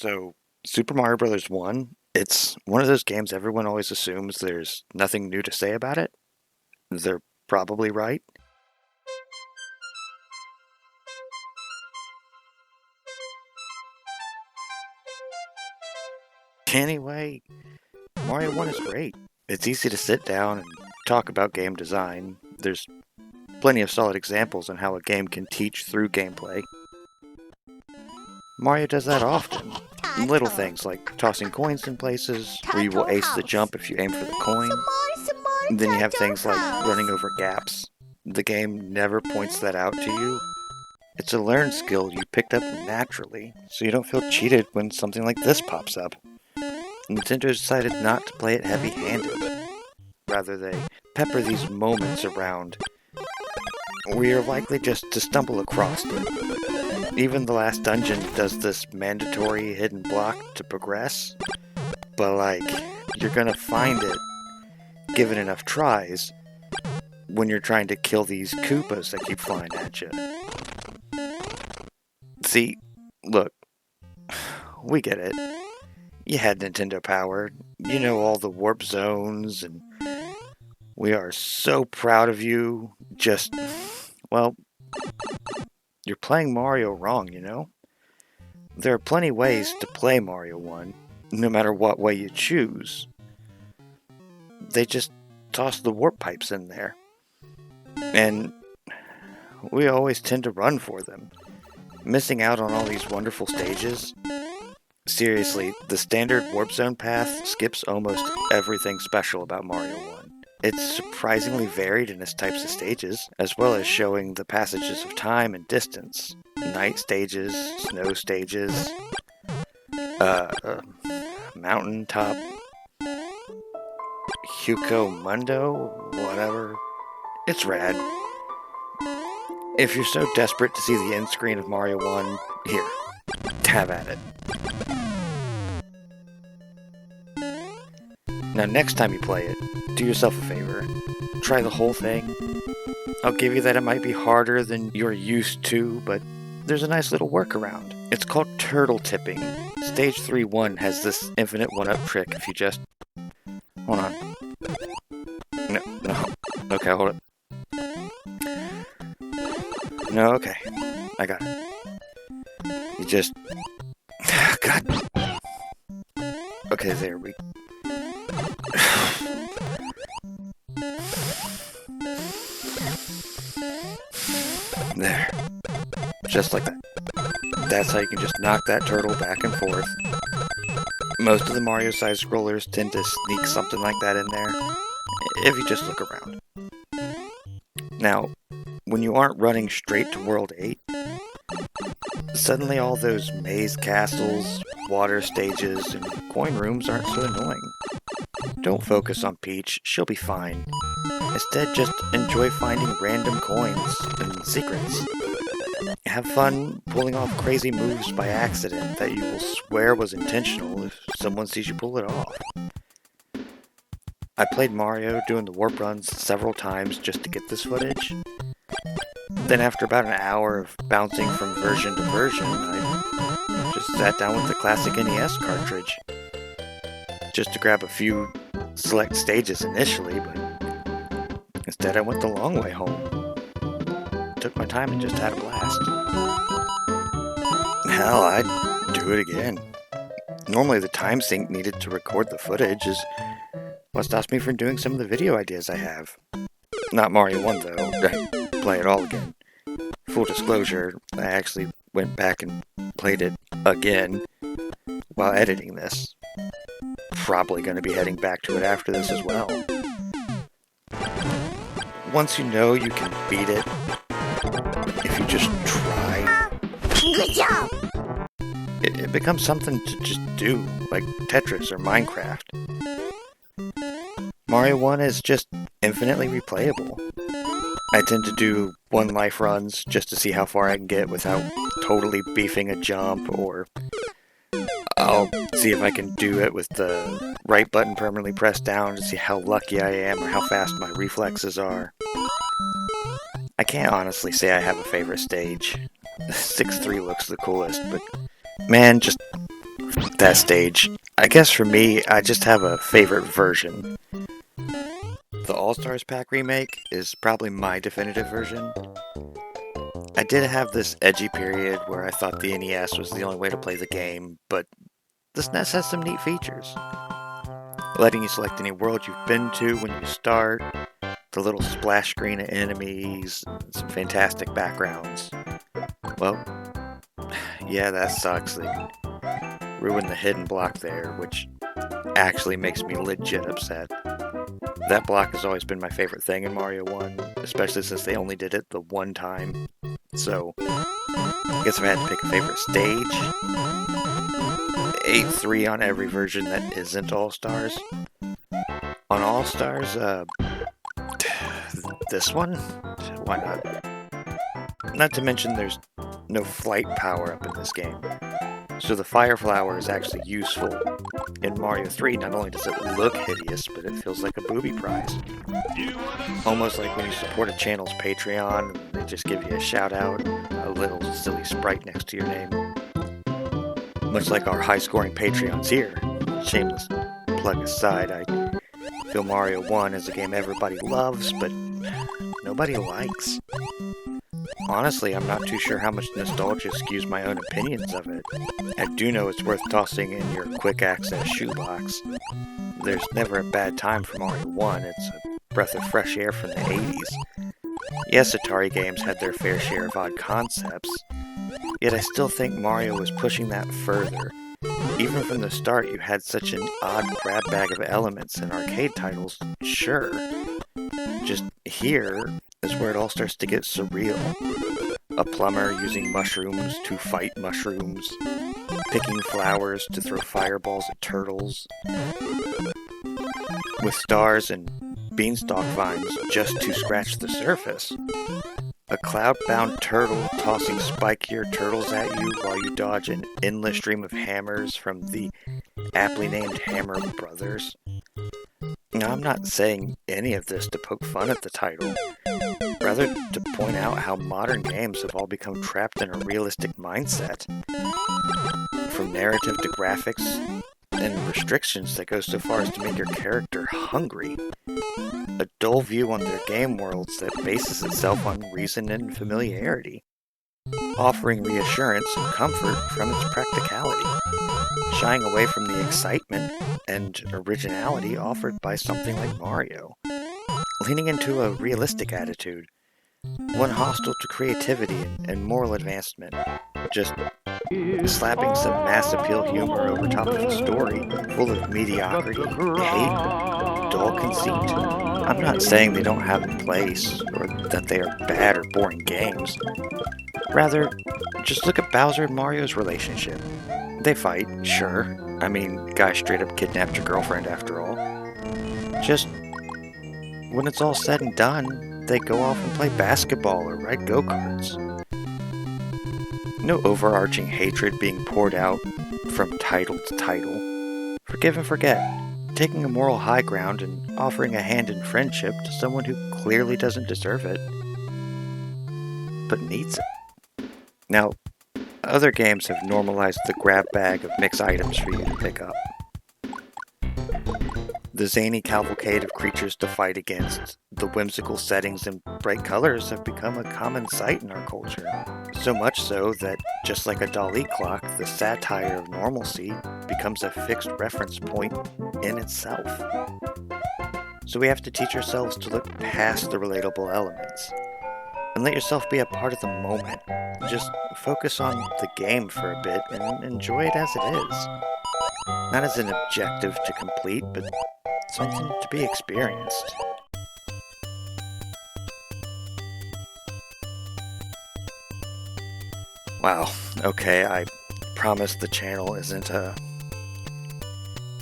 So, Super Mario Bros. 1, it's one of those games everyone always assumes there's nothing new to say about it. They're probably right. Anyway, Mario 1 is great. It's easy to sit down and talk about game design. There's plenty of solid examples on how a game can teach through gameplay. Mario does that often. Little things like tossing coins in places, where you will ace the jump if you aim for the coin. Then you have things like running over gaps. The game never points that out to you. It's a learned skill you picked up naturally, so you don't feel cheated when something like this pops up. Nintendo decided not to play it heavy-handed. Rather, they pepper these moments around where you're likely just to stumble across them. Even the last dungeon does this mandatory hidden block to progress, but you're gonna find it, given enough tries, when you're trying to kill these Koopas that keep flying at you. See, look, we get it. You had Nintendo Power, you know all the warp zones, and we are so proud of you. You're playing Mario wrong, you know? There are plenty ways to play Mario 1, no matter what way you choose. They just toss the warp pipes in there. And we always tend to run for them, missing out on all these wonderful stages. Seriously, the standard warp zone path skips almost everything special about Mario 1. It's surprisingly varied in its types of stages, as well as showing the passages of time and distance. Night stages, snow stages, mountaintop, Hugo Mundo, whatever. It's rad. If you're so desperate to see the end screen of Mario 1, here, have at it. Now next time you play it, do yourself a favor. Try the whole thing. I'll give you that it might be harder than you're used to, but there's a nice little workaround. It's called turtle tipping. Stage 3-1 has this infinite one-up trick if you just... Hold on. No. Okay, hold it. No, okay. I got it. You just... God. Okay, there we... There. Just like that. That's how you can just knock that turtle back and forth. Most of the Mario side scrollers tend to sneak something like that in there, if you just look around. Now, when you aren't running straight to World 8, suddenly all those maze castles, water stages, and coin rooms aren't so annoying. Don't focus on Peach, she'll be fine. Instead, just enjoy finding random coins and secrets. Have fun pulling off crazy moves by accident that you will swear was intentional if someone sees you pull it off. I played Mario doing the warp runs several times just to get this footage. Then after about an hour of bouncing from version to version, I just sat down with the classic NES cartridge. Just to grab a few select stages initially, but instead I went the long way home. Took my time and just had a blast. Hell, I'd do it again. Normally the time sink needed to record the footage is what stops me from doing some of the video ideas I have. Not Mario 1 though, I'd play it all again. Full disclosure, I actually went back and played it again while editing this. Probably going to be heading back to it after this as well. Once you know you can beat it, if you just try, Good job! it becomes something to just do, like Tetris or Minecraft. Mario 1 is just infinitely replayable. I tend to do one life runs just to see how far I can get without totally beefing a jump, or I'll see if I can do it with the right button permanently pressed down to see how lucky I am or how fast my reflexes are. I can't honestly say I have a favorite stage. 6-3 looks the coolest, but man, just that stage. I guess for me, I just have a favorite version. The All-Stars Pack remake is probably my definitive version. I did have this edgy period where I thought the NES was the only way to play the game, but this NES has some neat features. Letting you select any world you've been to when you start, the little splash screen of enemies, some fantastic backgrounds. Well, yeah, that sucks. They ruined the hidden block there, which actually makes me legit upset. That block has always been my favorite thing in Mario 1, especially since they only did it the one time. So, I guess if I had to pick a favorite stage, 8-3 on every version that isn't All-Stars. On All-Stars, this one? Why not? Not to mention there's no flight power-up in this game. So the Fire Flower is actually useful. In Mario 3, not only does it look hideous, but it feels like a booby prize. Almost like when you support a channel's Patreon, they just give you a shout out, a little silly sprite next to your name. Much like our high-scoring Patreons here. Shameless plug aside, I feel Mario 1 is a game everybody loves, but nobody likes. Honestly, I'm not too sure how much nostalgia skews my own opinions of it. I do know it's worth tossing in your quick access shoebox. There's never a bad time for Mario 1, it's a breath of fresh air from the 80s. Yes, Atari games had their fair share of odd concepts, yet I still think Mario was pushing that further. Even from the start, you had such an odd grab bag of elements in arcade titles, sure. Just here is where it all starts to get surreal. A plumber using mushrooms to fight mushrooms, picking flowers to throw fireballs at turtles, with stars and beanstalk vines just to scratch the surface. A cloud-bound turtle tossing spikier turtles at you while you dodge an endless stream of hammers from the aptly named Hammer Brothers. Now, I'm not saying any of this to poke fun at the title, rather to point out how modern games have all become trapped in a realistic mindset. From narrative to graphics and restrictions that go so far as to make your character hungry. A dull view on their game worlds that bases itself on reason and familiarity, offering reassurance and comfort from its practicality, shying away from the excitement and originality offered by something like Mario, leaning into a realistic attitude, one hostile to creativity and moral advancement, just slapping some mass appeal humor over top of a story full of mediocrity, hate, dull conceit. I'm not saying they don't have a place, or that they are bad or boring games. Rather, just look at Bowser and Mario's relationship. They fight, sure. I mean, guy straight up kidnapped your girlfriend after all. Just, when it's all said and done, they go off and play basketball or ride go-karts. No overarching hatred being poured out from title to title. Forgive and forget. Taking a moral high ground and offering a hand in friendship to someone who clearly doesn't deserve it, but needs it. Now, other games have normalized the grab bag of mixed items for you to pick up. The zany cavalcade of creatures to fight against, the whimsical settings and bright colors have become a common sight in our culture. So much so that, just like a Dalí clock, the satire of normalcy becomes a fixed reference point in itself. So we have to teach ourselves to look past the relatable elements, and let yourself be a part of the moment. Just focus on the game for a bit and enjoy it as it is. Not as an objective to complete, but something to be experienced. Wow, okay, I promise the channel isn't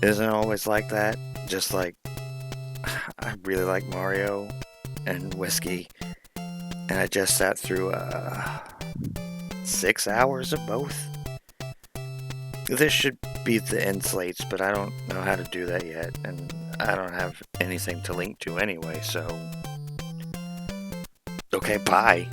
always like that. Just like, I really like Mario and whiskey, and I just sat through 6 hours of both. This should be the end slates, but I don't know how to do that yet, and I don't have anything to link to anyway, so... Okay, bye.